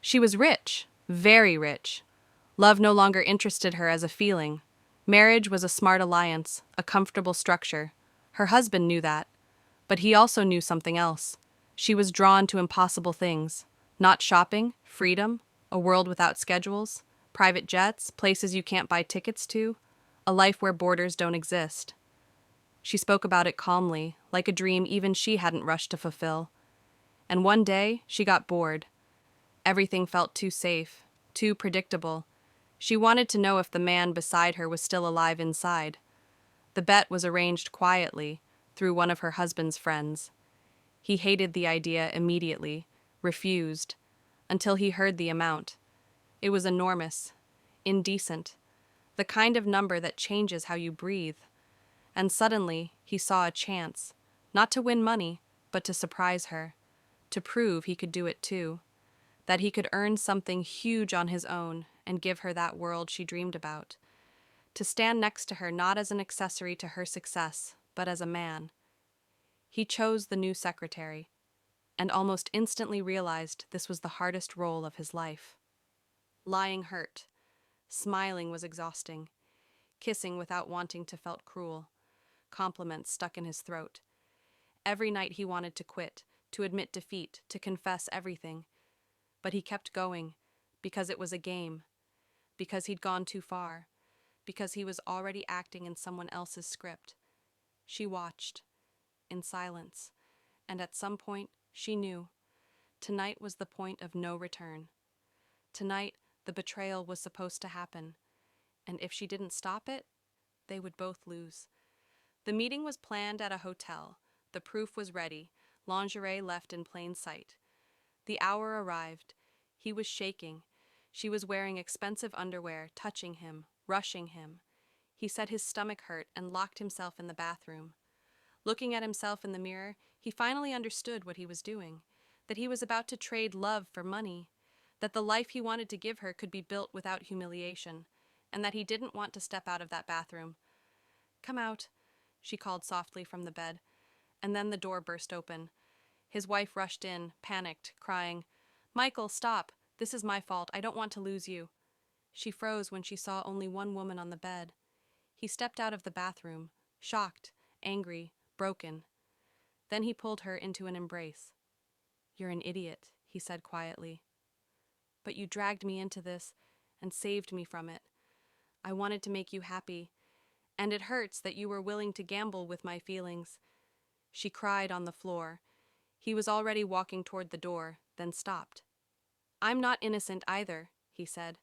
She was rich, very rich. Love no longer interested her as a feeling. Marriage was a smart alliance, a comfortable structure. Her husband knew that. But he also knew something else. She was drawn to impossible things. Not shopping, freedom, a world without schedules, private jets, places you can't buy tickets to, a life where borders don't exist. She spoke about it calmly, like a dream even she hadn't rushed to fulfill. And one day, she got bored. Everything felt too safe, too predictable. She wanted to know if the man beside her was still alive inside. The bet was arranged quietly, through one of her husband's friends. He hated the idea immediately, refused, until he heard the amount. It was enormous, indecent, the kind of number that changes how you breathe. And suddenly, he saw a chance, not to win money, but to surprise her, to prove he could do it too, that he could earn something huge on his own and give her that world she dreamed about, to stand next to her not as an accessory to her success, but as a man. He chose the new secretary, and almost instantly realized this was the hardest role of his life. Lying hurt, smiling was exhausting, kissing without wanting to felt cruel, compliments stuck in his throat. Every night he wanted to quit, to admit defeat, to confess everything. But he kept going, because it was a game, because he'd gone too far, because he was already acting in someone else's script. She watched, in silence, and at some point she knew. Tonight was the point of no return. Tonight the betrayal was supposed to happen, and if she didn't stop it, they would both lose. The meeting was planned at a hotel. The proof was ready, lingerie left in plain sight. The hour arrived. He was shaking. She was wearing expensive underwear, touching him, rushing him. He said his stomach hurt and locked himself in the bathroom. Looking at himself in the mirror, he finally understood what he was doing, that he was about to trade love for money, that the life he wanted to give her could be built without humiliation, and that he didn't want to step out of that bathroom. "Come out," she called softly from the bed, and then the door burst open. His wife rushed in, panicked, crying, "Michael, stop! This is my fault. I don't want to lose you." She froze when she saw only one woman on the bed. He stepped out of the bathroom, shocked, angry, broken. Then he pulled her into an embrace. "You're an idiot," he said quietly. "But you dragged me into this and saved me from it. I wanted to make you happy, and it hurts that you were willing to gamble with my feelings." She cried on the floor. He was already walking toward the door, then stopped. "I'm not innocent either," he said.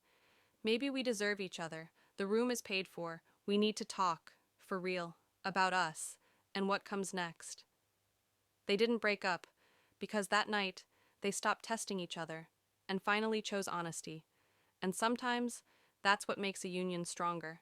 "Maybe we deserve each other. The room is paid for. We need to talk, for real, about us, and what comes next." They didn't break up, because that night they stopped testing each other, and finally chose honesty. And sometimes that's what makes a union stronger.